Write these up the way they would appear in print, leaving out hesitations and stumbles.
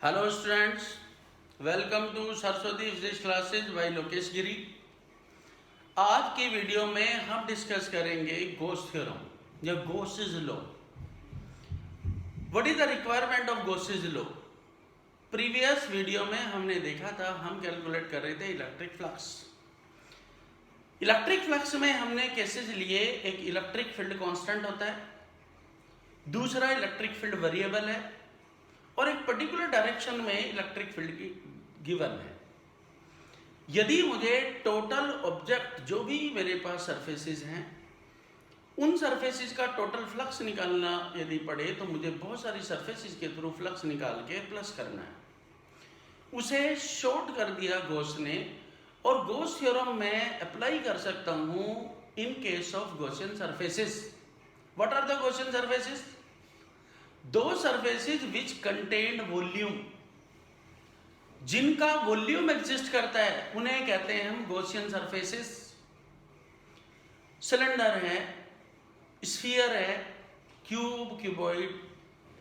Hello students, welcome to Saraswati physics classes by Lokesh Giri. आज की video में हम डिस्कस करेंगे गॉस थ्योरम या Gauss's law. What is the requirement of Gauss's law? Previous video में हमने देखा था, हम कैलकुलेट कर रहे थे इलेक्ट्रिक फ्लक्स। इलेक्ट्रिक फ्लक्स में हमने केसेस लिए, एक इलेक्ट्रिक फील्ड कांस्टेंट होता है, दूसरा इलेक्ट्रिक फील्ड वेरिएबल है और एक पर्टिकुलर डायरेक्शन में इलेक्ट्रिक फील्ड की गिवन है। यदि मुझे टोटल ऑब्जेक्ट जो भी मेरे पास सरफेसेस हैं उन सरफेसेस का टोटल फ्लक्स निकालना यदि पड़े तो मुझे बहुत सारी सरफेसेस के थ्रू फ्लक्स निकाल के प्लस करना है। उसे शॉर्ट कर दिया गॉस ने, और गॉस थ्योरम में अप्लाई कर सकता हूं in case of Gaussian surfaces. What are the Gaussian surfaces? दो सरफेसेस विच कंटेन वॉल्यूम, जिनका वॉल्यूम एग्जिस्ट करता है उन्हें कहते हैं हम गॉसियन सरफेसेस। सिलेंडर है, स्फीयर है, क्यूब, क्यूबॉइड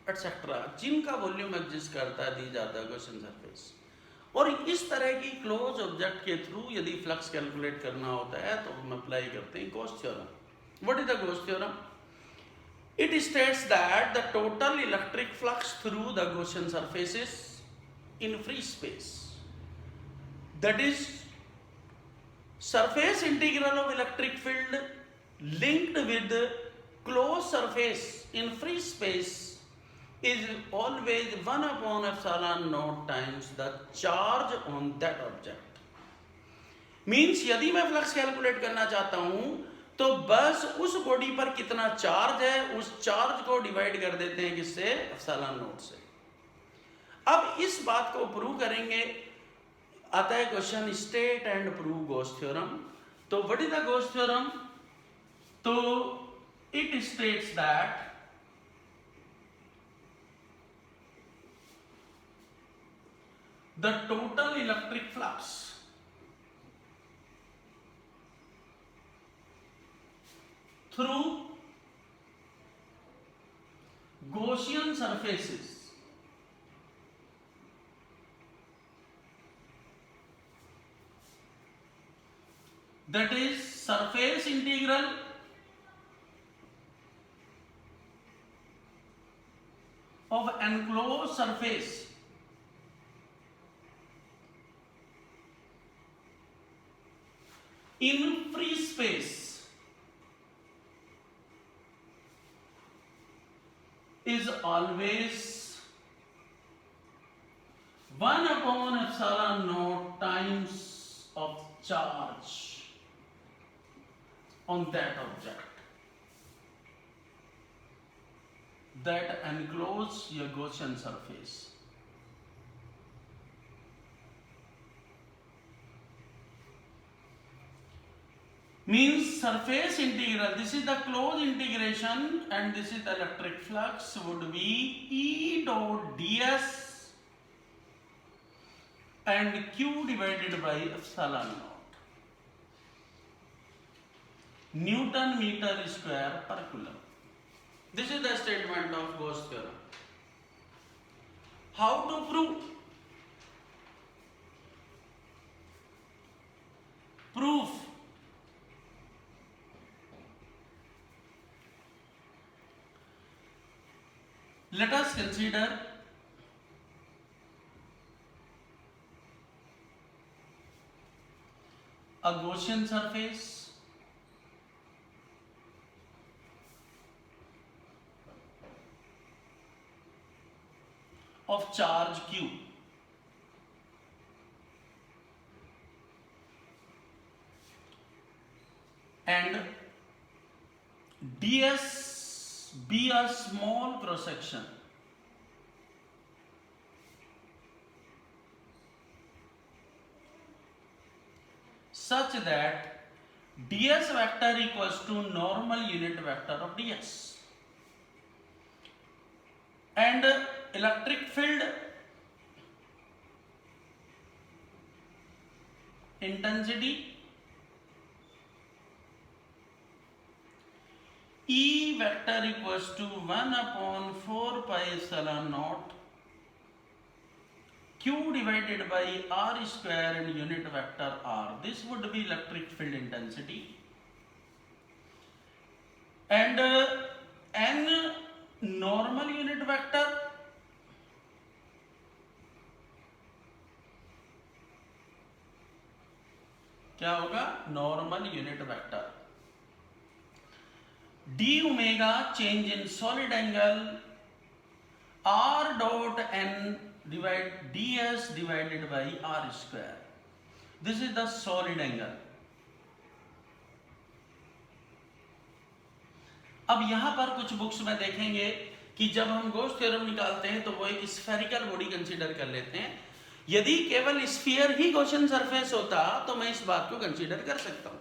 एटसेट्रा, जिनका वॉल्यूम एग्जिस्ट करता है दी जाता है गॉसियन सरफेस। और इस तरह की क्लोज ऑब्जेक्ट के थ्रू यदि फ्लक्स कैलकुलेट करना होता है तो हम अप्लाई करते हैं Gauss theorem. What is the Gauss theorem? It states that the total electric flux through the Gaussian surfaces in free space, that is, surface integral of electric field linked with the closed surface in free space is always 1 upon epsilon naught times the charge on that object. Means यदि मैं flux calculate करना चाहता हूं तो बस उस body पर कितना चार्ज है उस चार्ज को डिवाइड कर देते हैं किससे? एप्सिलॉन नॉट से। अब इस बात को प्रूव करेंगे। आता है question, state and prove Gauss theorem. तो what is the Gauss theorem? तो it states that the total electric flux through Gaussian surfaces that is surface integral of enclosed surface in free space is always 1 upon epsilon naught times of charge on that object that enclose your Gaussian surface. Means surface integral, this is the closed integration and this is the electric flux, would be E dot ds and Q divided by epsilon naught Newton meter square per coulomb. This is the statement of Gauss theorem. How to prove? Proof. Let us consider a Gaussian surface of charge Q and ds be a small cross section such that ds vector equals to normal unit vector of ds and electric field intensity E vector equals to 1 upon 4 pi epsilon naught Q divided by R square and unit vector R. This would be electric field intensity. And N normal unit vector क्या होगा? Normal unit vector. d omega change in solid angle r dot n divide ds divided by r square. This is the solid angle. अब यहां पर कुछ books में देखेंगे कि जब हम गॉस थ्योरम निकालते हैं तो वो एक स्फेरिकल बॉडी कंसीडर कर लेते हैं. यदि केवल स्फीयर ही गॉसियन सरफेस होता तो मैं इस बात को कंसीडर कर सकता हूं.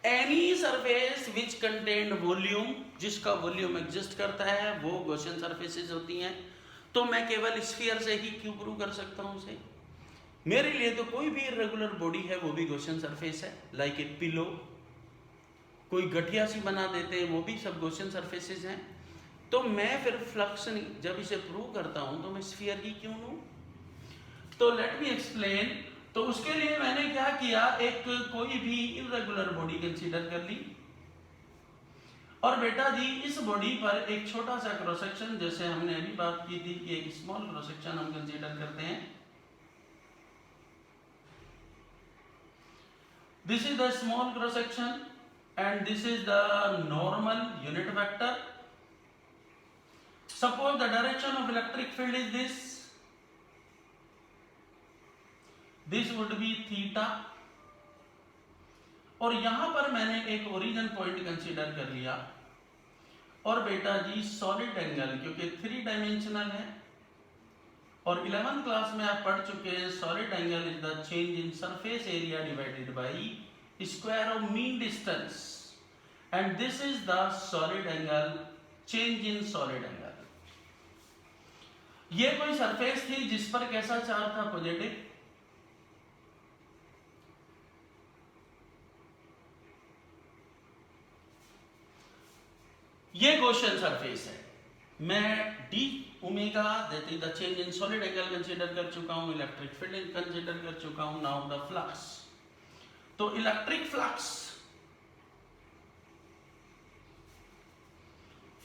Any surface which contain volume, जिसका वॉल्यूम एग्जिस्ट करता है, वो गॉसियन सरफेसेस होती हैं. तो मैं केवल स्फीयर से ही क्यों प्रूव कर सकता हूं उसे? मेरे लिए तो कोई भी इर्रेगुलर बॉडी है वो भी गॉसियन सरफेस है. लाइक ए पिलो, कोई गठिया सी बना देते हैं, वो भी सब गॉसियन सरफेसेस हैं. तो मैं फिर फ्लक्स जब इसे प्रूव करता हूं तो मैं स्फीयर ही क्यों लूं? तो लेट मी एक्सप्लेन. तो उसके लिए मैंने क्या किया, एक कोई भी इर्रेगुलर बॉडी कंसीडर कर ली और बेटा जी इस बॉडी पर एक छोटा सा क्रॉस सेक्शन, जैसे हमने अभी बात की थी कि एक स्मॉल क्रॉस सेक्शन हम कंसीडर करते हैं. This is the small cross section and this is the normal unit vector. Suppose the direction of electric field is this would be theta. और यहां पर मैंने एक ओरिजिन पॉइंट कंसीडर कर लिया और बेटा जी सॉलिड एंगल, क्योंकि 3 डायमेंशनल है और 11th क्लास में आप पढ़ चुके हैं, solid angle is the change in surface area divided by square of mean distance, and this is the solid angle, change in solid angle. ये कोई सरफेस थी जिस पर कैसा चार्ज था? पॉजिटिव. ये गॉसियन सरफेस है. मैं d omega that is the change in solid angle consider कर चुका हूं, इलेक्ट्रिक फील्ड कंसीडर कर चुका हूं. Now the flux. तो electric flux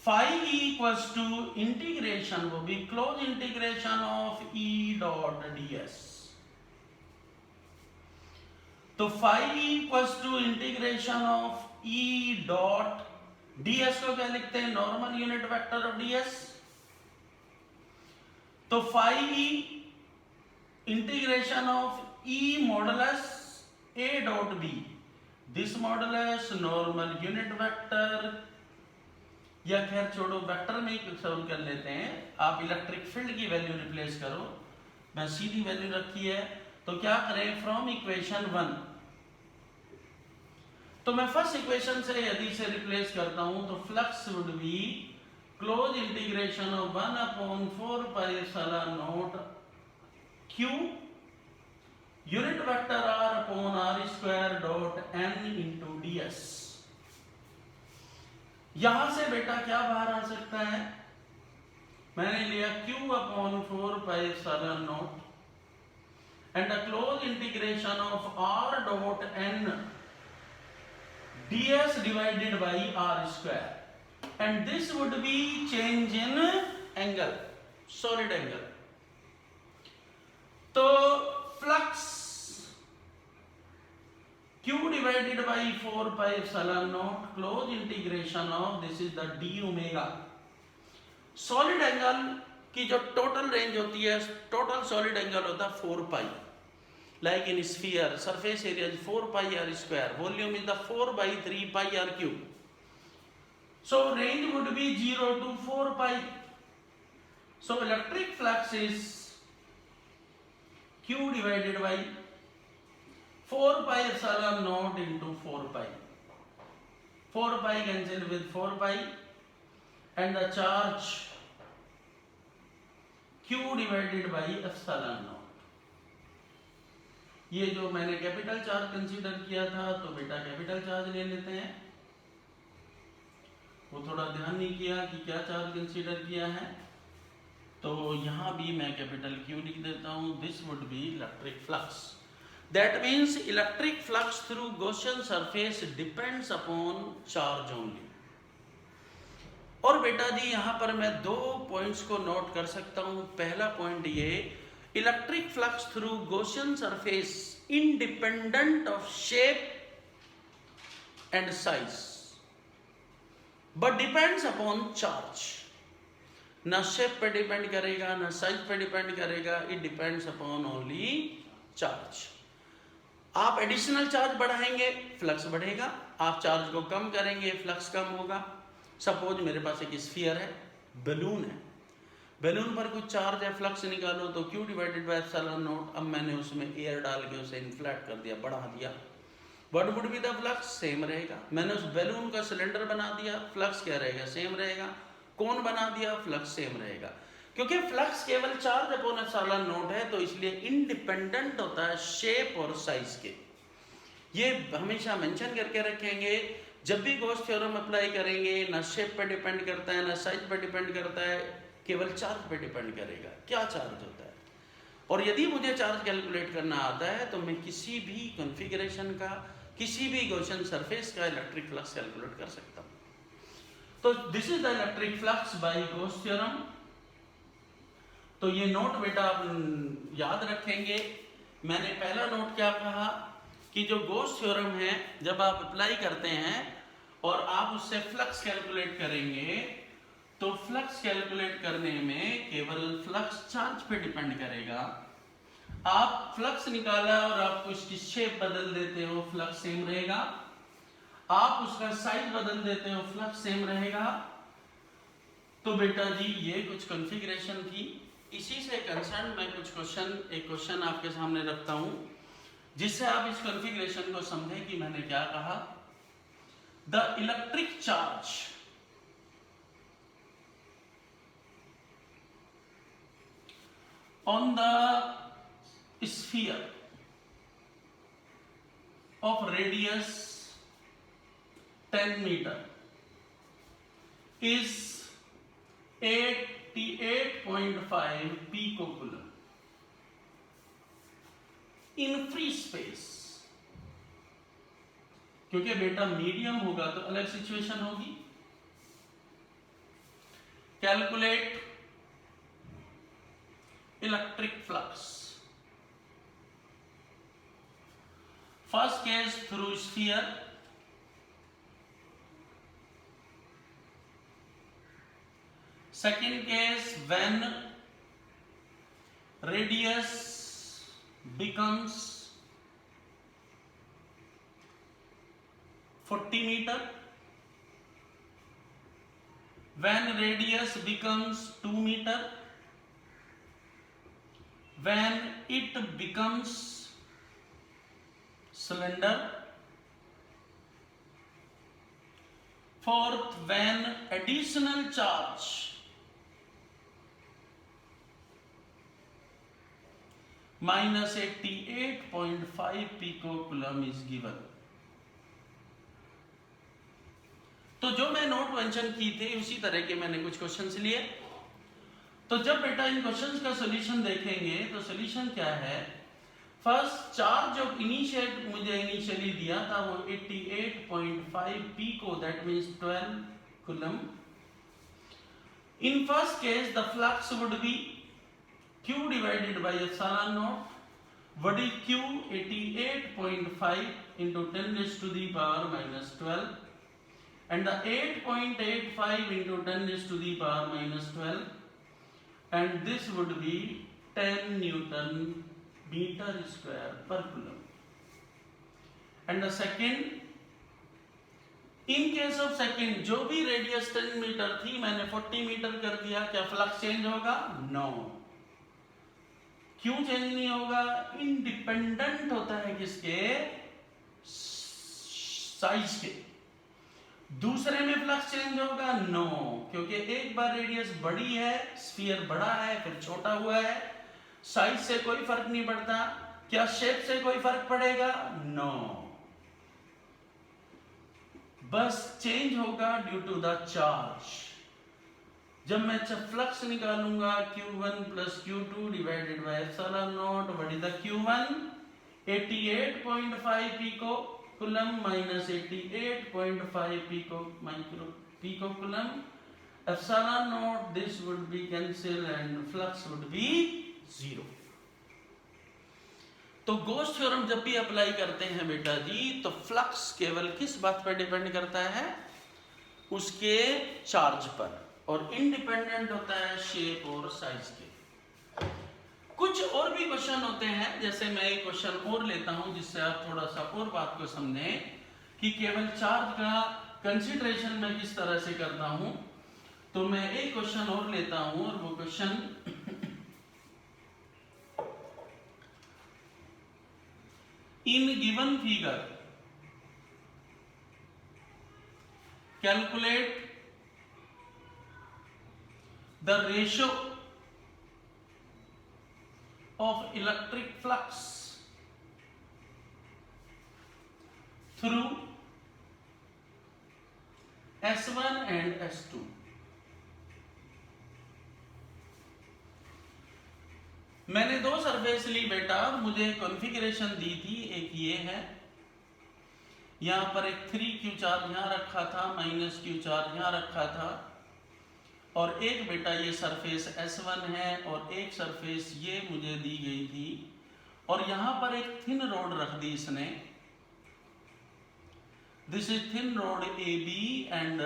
phi equals to integration वो भी close integration of E dot ds. तो phi equals to integration of E dot ds को क्या लिखते हैं? Normal unit vector of ds. तो phi e integration of E modulus A dot b. This modulus normal unit vector, या खैर छोड़ो vector में ही सॉल्व कर लेते हैं. आप इलेक्ट्रिक फील्ड की वैल्यू रिप्लेस करो, मैं सीधी वैल्यू रखी है. तो क्या करें? From equation 1. तो मैं फर्स्ट इक्वेशन से यदि से रिप्लेस करता हूं तो flux would be close integration of 1/4 pi epsilon not q unit vector r upon r square dot n into ds. यहां से बेटा क्या बाहर आ सकता है? मैंने लिया q upon 4 pi epsilon not and the close integration of r dot n ds divided by r square, and this would B change in angle, solid angle. तो flux q divided by 4 pi epsilon naught close integration of this is the d omega. Solid angle की जो total range होती है, total solid angle होता है 4 pi. Like in sphere surface area 4 pi r square, volume is the 4/3 pi r cube. So range would be 0 to 4 pi. So electric flux is q divided by 4 pi epsilon naught into 4 pi. 4 pi cancel with 4 pi and the charge q divided by epsilon naught. ये जो मैंने capital charge consider किया था तो बेटा capital charge ले लेते हैं. वो थोड़ा ध्यान नहीं किया कि क्या चार्ज कंसीडर किया है. तो यहाँ भी मैं कैपिटल Q लिख देता हूँ. This would B electric flux. That means electric flux through Gaussian surface depends upon charge only. और बेटा जी यहाँ पर मैं 2 पॉइंट्स को नोट कर सकता हूँ. पहला पॉइंट ये, electric flux through Gaussian surface independent of shape and size but depends upon charge. ना शेप पे डिपेंड करेगा, ना साइज पे डिपेंड करेगा. It depends upon only charge. आप एडिशनल चार्ज बढ़ाएंगे, फ्लक्स बढ़ेगा. आप चार्ज को कम करेंगे, फ्लक्स कम होगा. सपोज मेरे पास एक स्फीयर है, बलून है. बैलून पर कुछ चार्ज है, फ्लक्स निकालो तो Q divided by epsilon not. अब मैंने उसमें एयर डाल के उसे इन्फ्लेट कर दिया, बढ़ा दिया. What would be the flux? Same रहेगा. मैंने उस बैलून का सिलेंडर बना दिया, फ्लक्स क्या रहेगा? सेम रहेगा. कोन बना दिया, फ्लक्स सेम रहेगा. क्योंकि फ्लक्स केवल चार्ज अपॉन एप्सिलॉन नॉट है, तो इसलिए इंडिपेंडेंट होता है शेप और साइज के. ये हमेशा मेंशन करके रखेंगे. जब भी गॉस थ्योरम अप्लाई करेंगे, ना शेप पे डिपेंड करता है, ना साइज पे डिपेंड करता है, केवल चार्ज पे डिपेंड करेगा. क्या चार्ज होता है? और यदि मुझे चार्ज कैलकुलेट करना आता है तो मैं किसी भी कॉन्फ़िगरेशन का, किसी भी गॉसियन सरफेस का इलेक्ट्रिक फ्लक्स कैलकुलेट कर सकता हूँ. तो this is the electric flux by Gauss theorem. तो ये नोट बेटा आप याद रखेंगे. मैंने पहला नोट क्या कहा कि जो गॉस थ्योरम है, जब आप अप्लाई करते हैं और आप उससे फ्लक्स कैलकुलेट करेंगे, तो फ्लक्स कैलकुलेट करने में केवल फ्लक्स चार्ज पे डिपेंड करेगा. आप फ्लक्स निकाला और आप उसकी शेप बदल देते हो, फ्लक्स सेम रहेगा. आप उसका साइज बदल देते हो, फ्लक्स सेम रहेगा. तो बेटा जी ये कुछ कॉन्फ़िगरेशन थी. इसी से कंसर्न मैं कुछ एक क्वेश्चन आपके सामने रखता हूं, जिससे आप इस कॉन्फ़िगरेशन को समझें कि मैंने क्या कहा. The electric charge on the sphere of radius 10 meter is 88.5 picocoulomb in free space. क्योंकि बेटा मीडियम होगा तो अलग सिचुएशन होगी. Calculate electric flux. First case through sphere. Second case when radius becomes 40 meter. When radius becomes 2 meter. When it becomes cylinder. Fourth, when additional charge minus 88.5 picocoulomb is given. तो जो मैं note mention की थी उसी तरह के मैंने कुछ क्वेश्चंस लिए. तो जब बेटा इन क्वेश्चंस का सॉल्यूशन देखेंगे तो सॉल्यूशन क्या है. फर्स्ट, चार्ज जो मुझे इनिशियली दिया था वो 88.5 pico, that means 12 coulomb. In first case the flux would be Q divided by epsilon naught. What is Q? 88.5 into 10 raised to the power minus 12, and the 8.85 into 10 raised to the power minus 12, and this would be 10 Newton meter square per coulomb. And the second, in case of second, जो भी radius 10 metre थी मैंने 40 metre कर दिया, क्या flux change होगा? No. क्यों change नहीं होगा? इंडिपेंडेंट होता है किसके? साइज के. दूसरे में फ्लक्स चेंज होगा? नो, क्योंकि एक बार रेडियस बड़ी है, स्फीयर बड़ा है, फिर छोटा हुआ है, साइज से कोई फर्क नहीं पड़ता. क्या शेप से कोई फर्क पड़ेगा? नो. बस चेंज होगा ड्यू टू द चार्ज. जब मैं फ्लक्स निकालूंगा Q1 plus Q2 divided by epsilon naught, what is the Q1 88.5 pico coulomb minus 88.5 pico coulomb, epsilon naught this would be cancel and flux would be 0। तो Gauss theorem जब भी apply करते हैं बेटा जी, तो फ्लक्स केवल किस बात पर डिपेंड करता है, उसके चार्ज पर, और इंडिपेंडेंट होता है शेप और साइज के। कुछ और भी क्वेश्चन होते हैं, जैसे मैं एक क्वेश्चन और लेता हूं जिससे आप थोड़ा सा और बात को समझें कि केवल चार्ज का कंसीडरेशन मैं किस तरह से करता हूं। तो मैं एक क्वेश्चन और लेता हूं, और वो question in given figure calculate the ratio of electric flux through S1 and S2। मैंने दो सरफेस ली बेटा, मुझे कॉन्फ़िगरेशन दी थी, एक ये है, यहां पर एक 3Q चार्ज यहां रखा था, माइनस Q चार्ज यहां रखा था, और एक बेटा ये सरफेस S1 है, और एक सरफेस ये मुझे दी गई थी, और यहां पर एक थिन रोड रख दी इसने। This is thin road AB and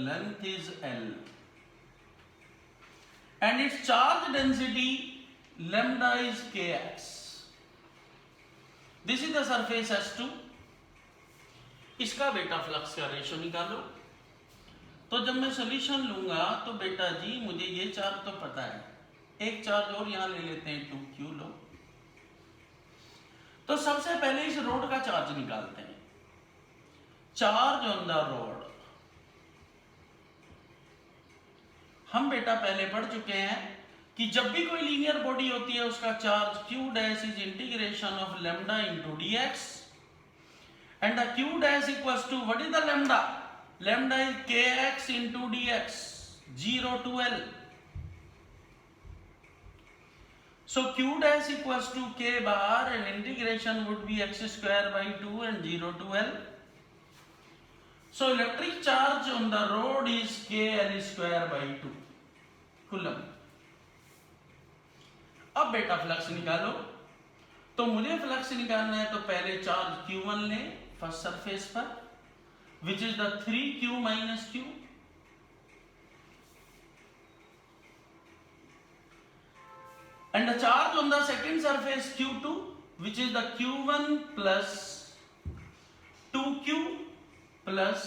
length is L, and it's charge density lambda is kx। This is the surface S2। इसका बेटा फ्लक्स का रेशियो निकालो। तो जब मैं सॉल्यूशन लूंगा तो बेटा जी मुझे ये चार्ज तो पता है, एक चार्ज और यहां ले लेते हैं 2Q लो। तो सबसे पहले इस रोड का चार्ज निकालते हैं। चार्ज ऑन द रोड हम बेटा पहले पढ़ चुके हैं कि जब भी कोई लीनियर बॉडी होती है उसका charge Q dash is integration of lambda into dx, and the Q dash equals to what is the lambda? Lambda is kx into dx, 0 to L. So Q dash equals to k bar, and integration would be x square by 2 and 0 to L. So electric charge on the road is kL square by 2 coulomb. अब बेटा flux निकालो। तो मुझे flux निकालना है, तो पहले charge Q1 ले फर्स्ट सरफेस पर, which is the 3Q minus Q, and the charge on the second surface Q2, which is the Q1 plus 2Q plus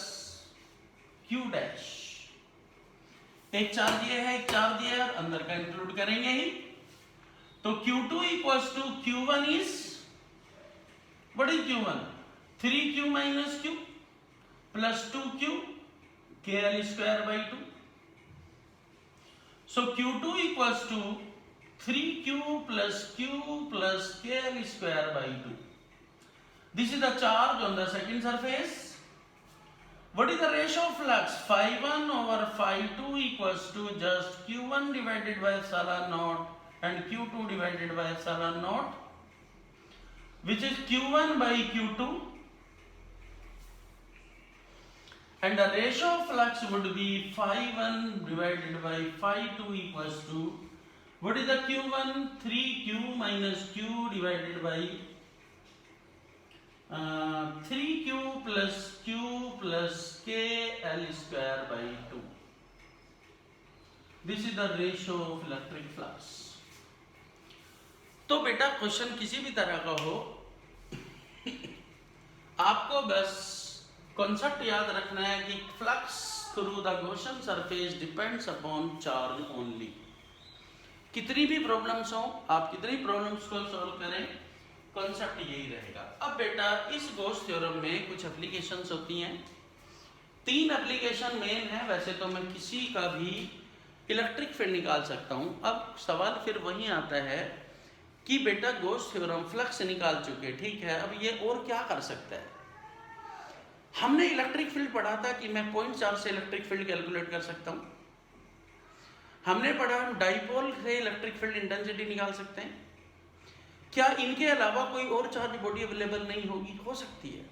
Q dash। एक चार्ज ये है, एक चार्ज ये है, अंदर का इंक्लूड करेंगे ही। तो Q2 equals to Q1 is, what is Q1? 3Q minus Q plus 2Q kL square by 2. So Q2 equals to 3Q plus Q plus kL square by 2. This is the charge on the second surface. What is the ratio of flux? Phi1 over Phi2 equals to just Q1 divided by epsilon naught and Q2 divided by epsilon naught, which is Q1 by Q2. And the ratio of flux would be Phi1 divided by Phi2 equals to, what is the Q1? 3Q minus Q divided by 3Q plus Q plus KL square by 2. This is the ratio of electric flux. तो बेटा question किसी भी तरह का हो, आपको बस concept याद रखना है कि flux through the Gaussian surface depends upon charge only. कितनी भी प्रॉब्लम्स हो, आप कितनी प्रॉब्लम्स को सॉल्व करें, कॉन्सेप्ट यही रहेगा। अब बेटा इस गॉस थ्योरम में कुछ एप्लीकेशंस होती हैं, 3 एप्लीकेशन मेन है। वैसे तो मैं किसी का भी इलेक्ट्रिक फील्ड निकाल सकता हूं। अब सवाल फिर वही आता है कि बेटा गॉस थ्योरम फ्लक्स निकाल चुके, ठीक है, अब ये और क्या कर सकता है? हमने इलेक्ट्रिक फील्ड पढ़ा था कि मैं पॉइंट चार्ज से इलेक्ट्रिक फील्ड कैलकुलेट कर सकता हूं। हमने पढ़ा हम डाइपोल से इलेक्ट्रिक फील्ड इंटेंसिटी निकाल सकते हैं। क्या इनके अलावा कोई और चार्ज बॉडी अवेलेबल नहीं होगी? हो सकती है,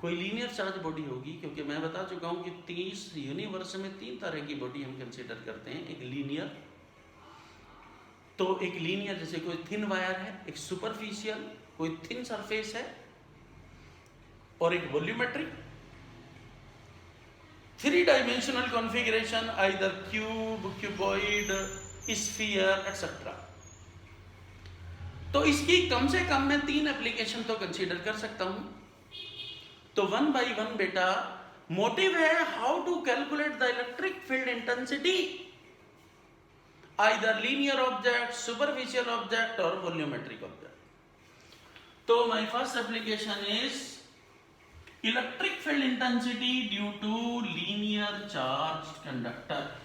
कोई लीनियर चार्ज बॉडी होगी, क्योंकि मैं बता चुका हूं कि 30 यूनिवर्स में 3 तरह की बॉडी हम कंसीडर करते हैं। एक लीनियर, तो एक लीनियर जैसे कोई थिन वायर है, एक सुपरफिशियल कोई थिन सरफेस है, और एक volumetric 3 dimensional configuration, either cube, cuboid, sphere etcetera. तो इसकी कम से कम मैं 3 एप्लीकेशन तो कंसीडर कर सकता हूं। तो 1 बाई 1 बेटा मोटिव है how to calculate the electric field intensity, either linear object, superficial object और वॉल्यूमेट्रिक ऑब्जेक्ट। तो my first application is electric field intensity due to linear charge conductor.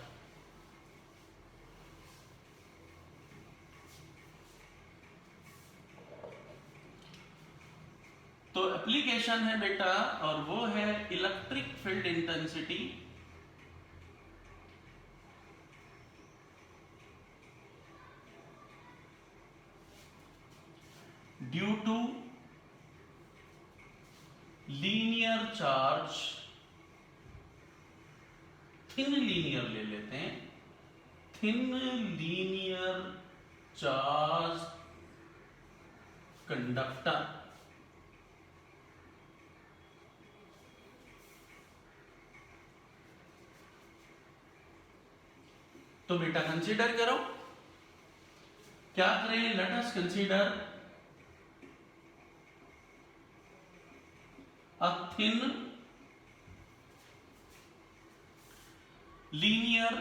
तो एप्लीकेशन है बेटा, और वो है electric field intensity due to linear charge, thin linear ले लेते हैं, थिन लीनियर चार्ज कंडक्टर। तो बेटा कंसीडर करो, क्या करें? Late us consider a thin linear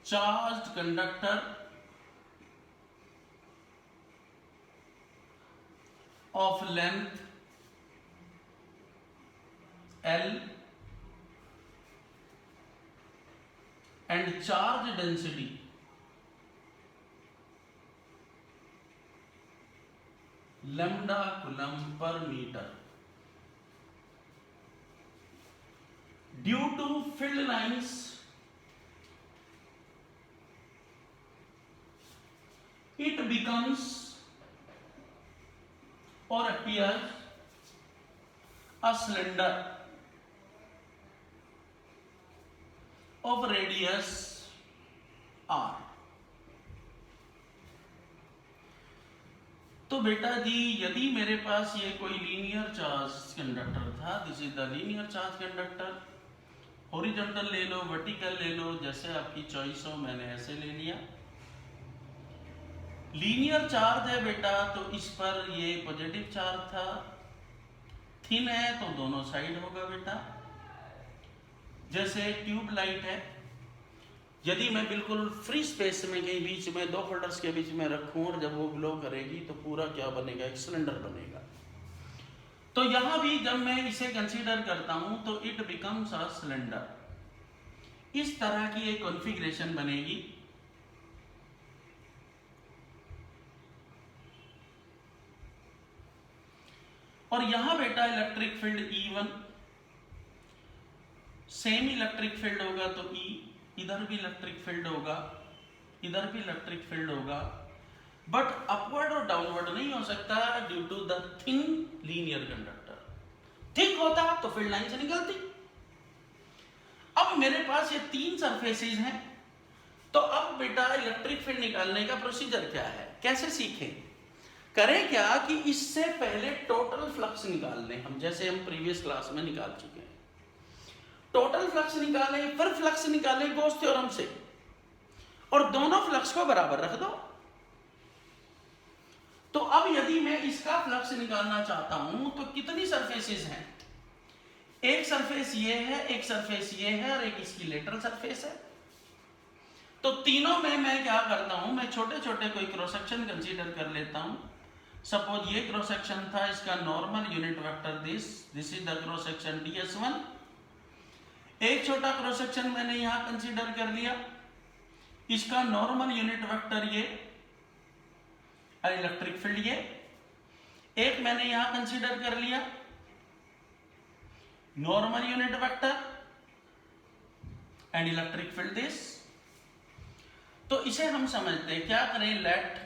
charged conductor of length L and charge density lambda coulomb per meter due to filled lines it becomes or appears a cylinder of radius r। तो बेटा जी यदि मेरे पास ये कोई linear charge conductor था, this is the linear charge conductor, horizontal ले लो, vertical ले लो, जैसे आपकी चॉइस हो, मैंने ऐसे ले लिया। लीनियर चार्ज है बेटा, तो इस पर ये पॉजिटिव चार्ज था, थिन है तो दोनों साइड होगा बेटा। जैसे ट्यूब लाइट है, यदि मैं बिल्कुल फ्री स्पेस में कहीं बीच में 2 होल्डर्स के बीच में रखूं और जब वो ग्लो करेगी तो पूरा क्या बनेगा? एक सिलेंडर बनेगा। तो यहां भी जब मैं इसे कंसीडर करता हूं तो इट बिकम्स अ सिलेंडर। इस तरह की एक कॉन्फ़िगरेशन बनेगी। और यहां बेटा electric field E1, same electric field होगा तो E, इधर भी इलेक्ट्रिक फील्ड होगा, इधर भी इलेक्ट्रिक फील्ड होगा, बट अपवर्ड और डाउनवर्ड नहीं हो सकता due to the thin linear conductor. Thick होता तो फील्ड लाइन से निकलती। अब मेरे पास ये 3 सरफेसेस हैं, तो अब बेटा इलेक्ट्रिक फील्ड निकालने का प्रोसीजर क्या है, कैसे सीखें? करें क्या कि इससे पहले टोटल फ्लक्स निकाल लें हम, जैसे हम प्रीवियस क्लास में निकाल चुके हैं। टोटल फ्लक्स निकालें, फिर फ्लक्स निकालें गॉस थ्योरम से, और दोनों फ्लक्स को बराबर रख दो। तो अब यदि मैं इसका फ्लक्स निकालना चाहता हूं तो कितनी सरफेसेस हैं? एक सरफेस ये है, एक सरफेस ये है, और एक इसकी लेटरल सरफेस है। तो तीनों में मैं क्या करता हूं, मैं छोटे छोटे कोई क्रॉस सेक्शन कंसीडर कर लेता हूं। सपोज ये क्रॉस सेक्शन था, इसका normal unit vector this is the cross section ds1। एक छोटा क्रॉस सेक्शन मैंने यहां कंसीडर कर लिया, इसका नॉर्मल यूनिट वेक्टर ये, और इलेक्ट्रिक फील्ड ये। एक मैंने यहां कंसीडर कर लिया, normal unit vector and electric field this. तो इसे हम समझते हैं, क्या करें, let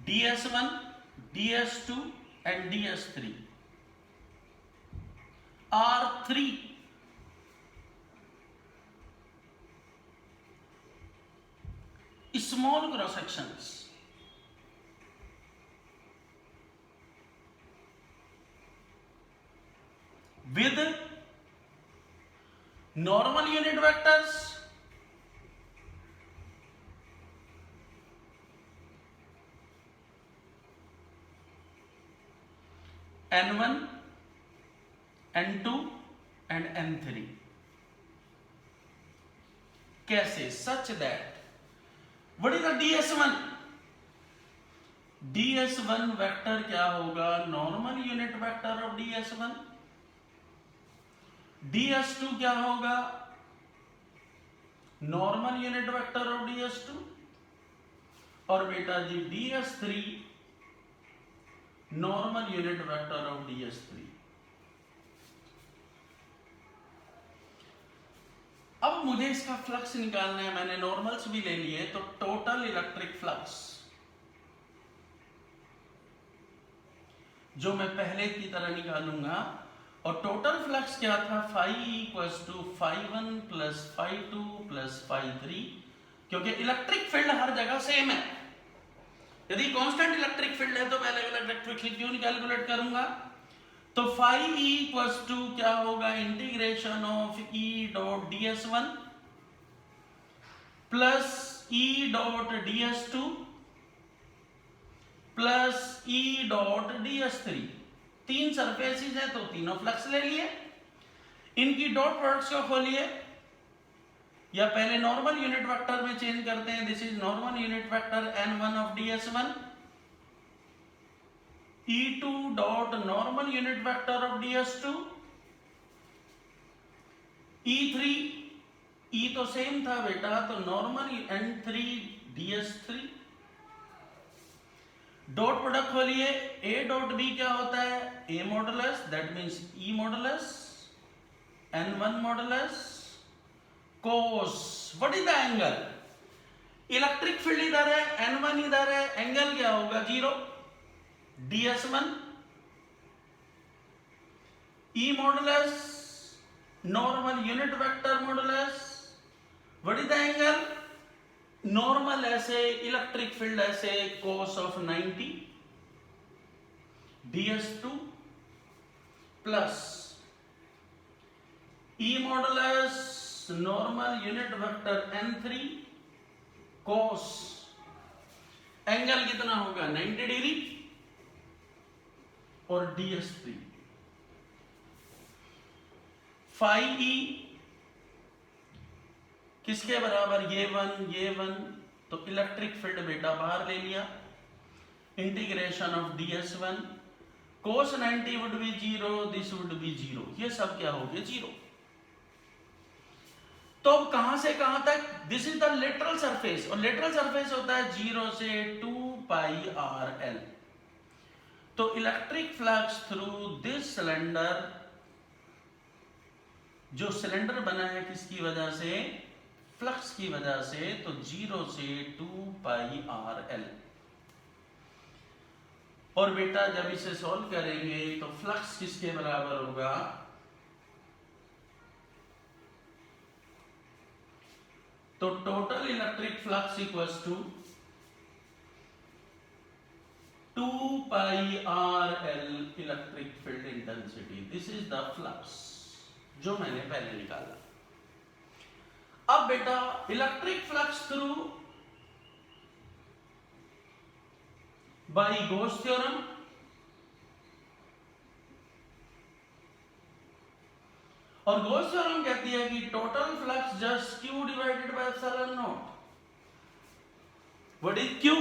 ds1 ds2 and ds3 are 3 small cross sections with normal unit vectors n1 n2 and n3. कैसे? such that what is the ds1? ds1 vector क्या होगा? Normal unit vector of ds1. ds2 क्या होगा? Normal unit vector of ds2. और बेटा जी ds3 normal unit vector of ds3. अब मुझे इसका फ्लक्स निकालना है, मैंने नॉर्मल्स भी ले लिए, तो टोटल इलेक्ट्रिक फ्लक्स जो मैं पहले की तरह निकालूंगा, और टोटल फ्लक्स क्या था? phi equals to phi1 plus phi2 plus phi3, क्योंकि इलेक्ट्रिक फील्ड हर जगह सेम है. यदि कांस्टेंट इलेक्ट्रिक फील्ड है तो मैं अलग अलग इलेक्ट्रिक फील्ड क्यों नहीं कैलकुलेट करूंगा? तो phi e इक्वल्स टू क्या होगा? Integration of e dot ds1 plus e dot ds2 plus e dot ds3. तीन सरफेसेस हैं तो तीनों फ्लक्स ले लिए, इनकी डॉट प्रोडक्ट्स को खोलिए, या पहले नॉर्मल यूनिट वेक्टर में चेंज करते हैं. This is normal unit vector n1 of ds1, e2 dot normal unit vector of ds2, e3, e तो सेम था बेटा, तो normal n3 ds3. Dot product खोलिए, a डॉट b क्या होता है? a modulus, that means e modulus n1 modulus cos. What is the angle? Electric field इधर है, n1 इधर है, एंगल क्या होगा? 0. ds1 e modulus normal unit vector modulus. What is the angle? Normal ऐसे, इलेक्ट्रिक फील्ड ऐसे, cos of 90 ds2 plus e modulus normal unit vector n3 cos. Angle कितना होगा? 90 डिग्री. और ds3 phi e किसके बराबर? ये वन, तो electric field बेटा बाहर ले लिया, integration of ds1 cos 90 would be 0, this would be 0, ये सब क्या हो गया? 0. तो अब कहां से कहां तक? This is the lateral surface, और लेटरल सरफेस होता है 0 से 2 पाई rl. तो electric flux through this cylinder, जो सिलेंडर बना है किसकी वजह से? फ्लक्स की वजह से, तो 0 से 2 पाई rl. और बेटा जब इसे सॉल्व करेंगे तो फ्लक्स किसके बराबर होगा? तो total electric flux equals to 2 pi rl electric field intensity. This is the flux जो मैंने पहले निकाला. अब बेटा electric flux through by Gauss theorem, और गॉस थ्योरम कहती है कि total flux just q divided by epsilon naught. What is q?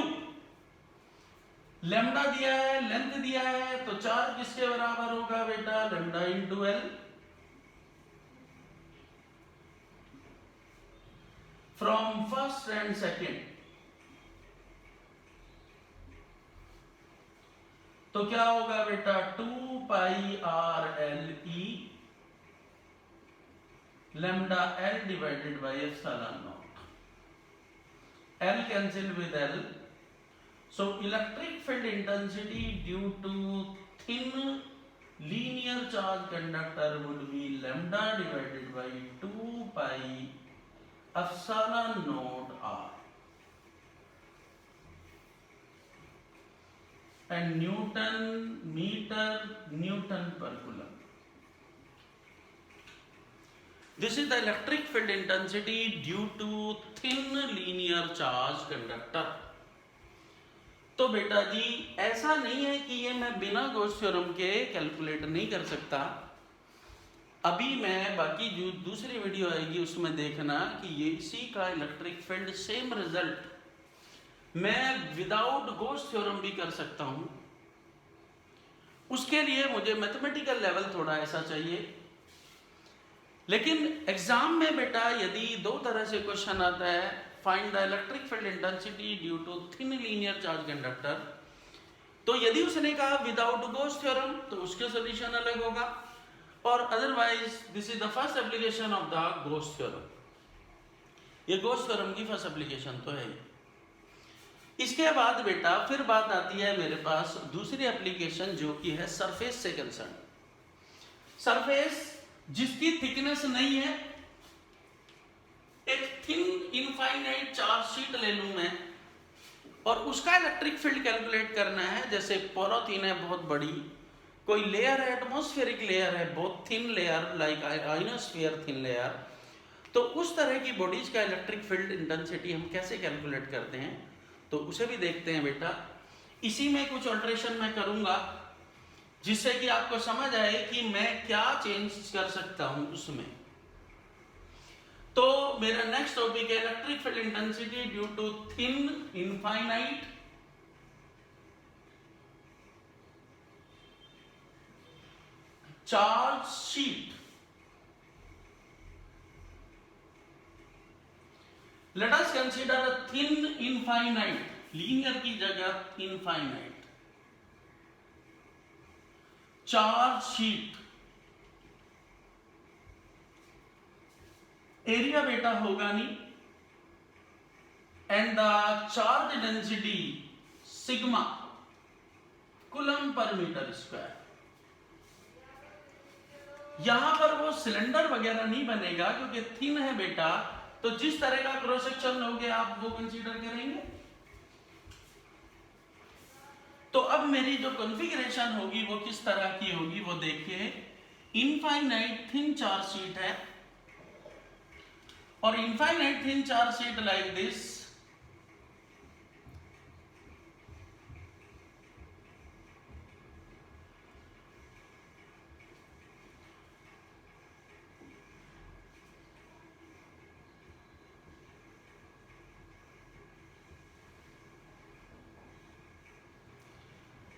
Lambda दिया है, लेंथ दिया है, तो चार्ज किसके बराबर होगा बेटा? Lambda into l. From first and second, तो क्या होगा बेटा? 2 pi rl e lambda l divided by epsilon not. L cancel with L. So electric field intensity due to thin linear charge conductor would be lambda divided by 2 pi epsilon naught R. And Newton meter Newton per coulomb. This is the electric field intensity due to thin linear charge conductor. तो बेटा जी ऐसा नहीं है कि ये मैं बिना Gauss theorem के कैलकुलेट नहीं कर सकता। अभी मैं बाकी जो दूसरी वीडियो आएगी उसमें देखना कि ये इसी का इलेक्ट्रिक फील्ड सेम रिजल्ट मैं विदाउट गॉस थ्योरम भी कर सकता हूं। उसके लिए मुझे मैथमेटिकल लेवल थोड़ा ऐसा चाहिए। लेकिन एग्जाम में बेटा यदि दो तरह से क्वेश्चन आता है, find the electric field intensity due to thin linear charge conductor, तो यदि उसने कहा विदाउट गॉस थ्योरम तो उसके सॉल्यूशन अलग होगा, और otherwise this is the first application of the Gauss theorem. ये गॉस थ्योरम की फर्स्ट एप्लीकेशन तो है। इसके बाद बेटा फिर बात आती है मेरे पास दूसरी एप्लीकेशन जो कि है सरफेस से कंसर्न। सरफेस जिसकी थिकनेस नहीं है, एक थिन इनफाइनाइट चार्ज शीट ले लूं मैं और उसका इलेक्ट्रिक फील्ड कैलकुलेट करना है। जैसे पॉलीथीन है बहुत बड़ी, कोई लेयर है एटमॉस्फेरिक लेयर है बहुत thin layer like ionosphere thin layer, तो उस तरह की बॉडीज का इलेक्ट्रिक फील्ड इंटेंसिटी हम कैसे कैलकुलेट करते हैं तो उसे भी देखते हैं बेटा। इसी में कुछ ऑल्ट्रेशन मैं करूंगा जिससे कि आपको समझ आए कि मैं क्या चेंज कर सकता हूं उसमें। तो मेरा नेक्स्ट टॉपिक है electric field intensity due to thin infinite charge sheet. Let us consider a thin infinite, linear की जगह इनफाइनाइट चार्ज शीट। एरिया बेटा होगा नहीं, and the charge density sigma coulomb पर मीटर स्क्वायर। यहां पर वो सिलेंडर वगैरह नहीं बनेगा क्योंकि थिन है बेटा, तो जिस तरह का क्रॉस सेक्शन लोगे आप वो कंसीडर करेंगे। तो अब मेरी जो कॉन्फ़िगरेशन होगी वो किस तरह की होगी वो देखिए। इनफाइनाइट थिन चार्ज शीट है और infinite thin charge sheet like this,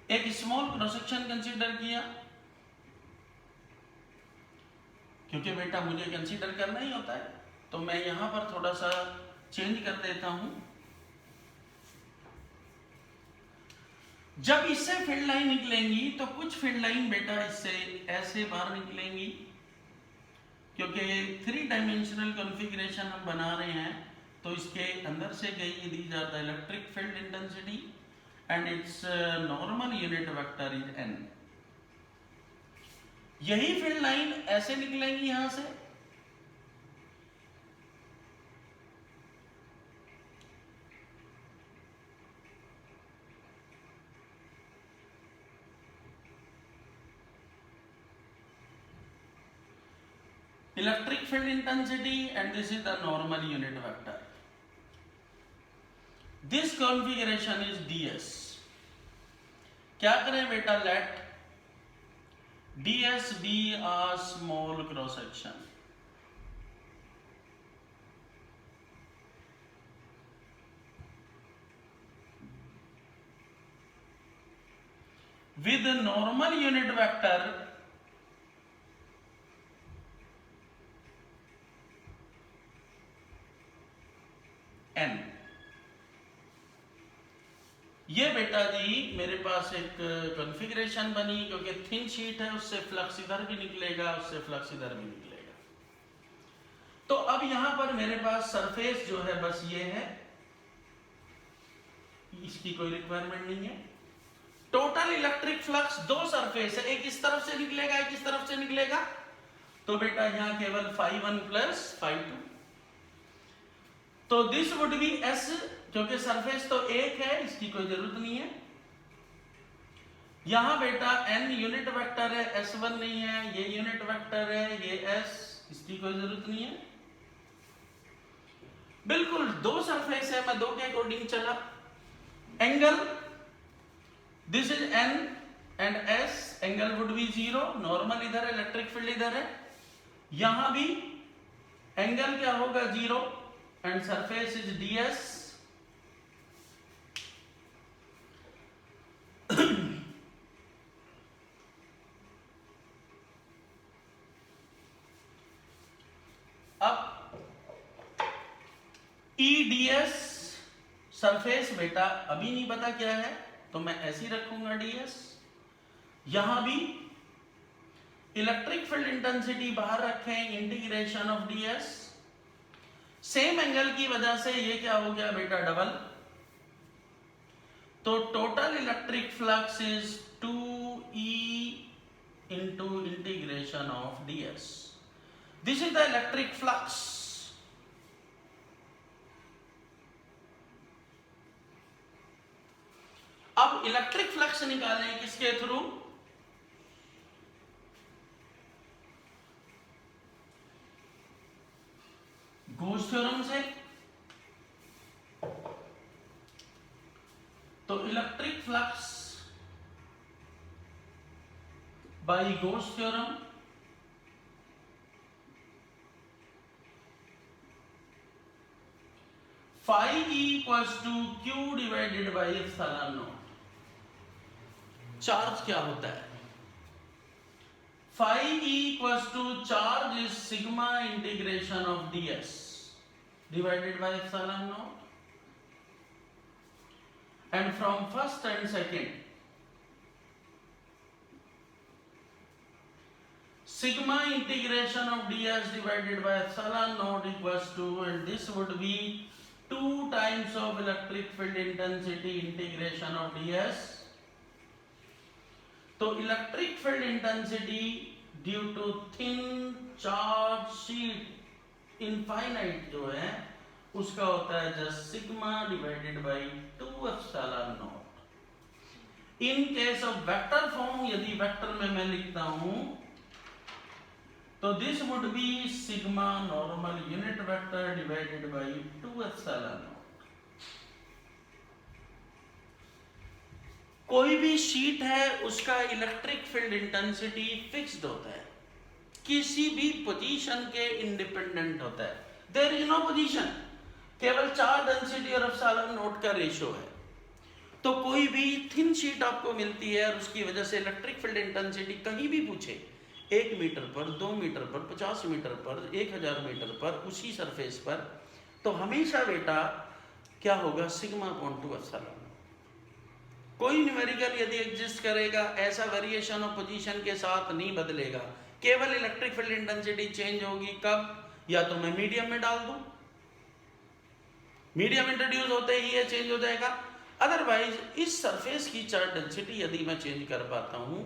एक स्मॉल क्रॉस सेक्शन कंसीडर किया क्योंकि बेटा मुझे कंसीडर करना ही होता है, तो मैं यहां पर थोड़ा सा चेंज कर देता हूं। जब इससे फील्ड लाइन निकलेंगी तो कुछ फील्ड लाइन बेटा इससे ऐसे बाहर निकलेंगी क्योंकि 3 डायमेंशनल कॉन्फ़िगरेशन हम बना रहे हैं, तो इसके अंदर से गई these are the electric field intensity and its normal unit vector is n। यही फील्ड लाइन ऐसे निकलेंगी यहां से, electric field intensity and this is the normal unit vector. This configuration is ds। क्या करें बेटा, let ds be a small cross section with a normal unit vector n। ये बेटा जी मेरे पास एक कॉन्फ़िगरेशन बनी क्योंकि थिन शीट है, उससे फ्लक्स इधर भी निकलेगा, उससे फ्लक्स इधर भी निकलेगा। तो अब यहां पर मेरे पास सरफेस जो है बस ये है, इसकी कोई रिक्वायरमेंट नहीं है। टोटल इलेक्ट्रिक फ्लक्स दो सरफेस है, एक इस तरफ से निकलेगा एक इस तरफ से निकलेगा, तो बेटा यहां केवल φ1 प्लस φ2। तो दिस वुड बी S, क्योंकि सरफेस तो एक है इसकी कोई जरूरत नहीं है। यहां बेटा n यूनिट वेक्टर है, S1 नहीं है, ये यूनिट वेक्टर है, ये S, इसकी कोई जरूरत नहीं है। बिल्कुल दो सरफेस है, मैं दो के अकॉर्डिंग चला। Angle, this is n and S, angle would be 0, normal इधर है, इलेक्ट्रिक फील्ड इधर है। यहां भी एंगल क्या होगा 0 एंड सरफेस इज ds। अब EDS सरफेस बेटा अभी नहीं पता क्या है, तो मैं ऐसे ही रखूंगा ds। यहां भी इलेक्ट्रिक फील्ड इंटेंसिटी बाहर रखें, integration of ds। Same angle की वजह से ये क्या हो गया बेटा डबल, तो total electric flux is 2e into integration of ds। This is the electric flux। अब इलेक्ट्रिक फ्लक्स निकालें किसके थ्रू, गॉस थ्योरम से। तो electric flux by Gauss theorem phi equals to q divided by epsilon naught। Charge क्या होता है, phi equals to charge is sigma integration of ds divided by epsilon naught। and from first and second, sigma integration of ds divided by epsilon naught equals to, and this would be 2 times of electric field intensity integration of ds। तो electric field intensity due to thin charge sheet infinite जो है उसका होता है just sigma divided by 2 epsilon naught. In case of vector form, यदि vector में मैं लिखता हूं तो this would be sigma normal unit vector divided by 2 epsilon naught. कोई भी शीट है उसका इलेक्ट्रिक फील्ड इंटेंसिटी फिक्स्ड होता है, किसी भी पोजीशन के इंडिपेंडेंट होता है। देयर इज नो पोजीशन, केवल चार्ज डेंसिटी और एप्सिलॉन नॉट का रेशियो है। तो कोई भी थिन शीट आपको मिलती है और उसकी वजह से इलेक्ट्रिक फील्ड इंटेंसिटी कहीं भी पूछे, 1 मीटर पर, 2 मीटर पर, 50 मीटर पर, 1000 मीटर पर, उसी सरफेस पर, तो हमेशा बेटा क्या होगा, सिग्मा अपॉन 2 एप्सिलॉन। कोई न्यूमेरिकल यदि एग्जिस्ट करेगा ऐसा वेरिएशन ऑफ पोजीशन के साथ नहीं बदलेगा, केवल इलेक्ट्रिक फील्ड इंटेंसिटी चेंज होगी। कब, या तो मैं मीडियम में डाल दूं, मीडियम इंट्रोड्यूस होते ही ये चेंज हो जाएगा, अदरवाइज इस सरफेस की चार्ज डेंसिटी यदि मैं चेंज कर पाता हूं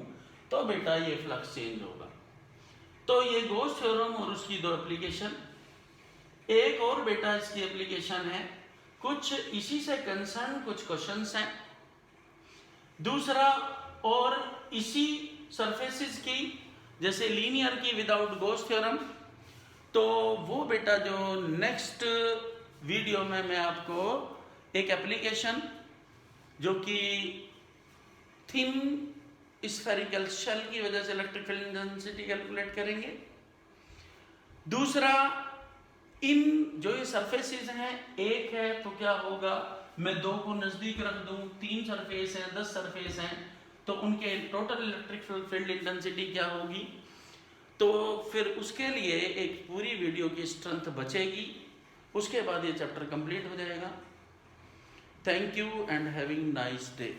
तो बेटा ये फ्लक्स चेंज होगा। तो ये गॉस थ्योरम और उसकी दो एप्लीकेशन। एक और बेटा इसकी एप्लीकेशन है, कुछ इसी से कंसर्न कुछ क्वेश्चंस हैं। दूसरा और इसी सरफेसेस की, जैसे लीनियर की विदाउट गॉस थ्योरम, तो वो बेटा जो नेक्स्ट वीडियो में मैं आपको एक एप्लीकेशन जो कि थिन स्फेरिकल शेल की वजह से इलेक्ट्रिक फील्ड इंटेंसिटी कैलकुलेट करेंगे। दूसरा, इन जो ये सरफेसेस हैं, एक है तो क्या होगा, मैं 2 को नजदीक रख दूं, 3 सरफेस हैं, 10 सरफेस हैं, तो उनके टोटल इलेक्ट्रिक फील्ड इंटेंसिटी क्या होगी। तो फिर उसके लिए एक पूरी वीडियो की स्ट्रेंथ बचेगी, उसके बाद ये चैप्टर कंप्लीट हो जाएगा। Thank you and having nice day.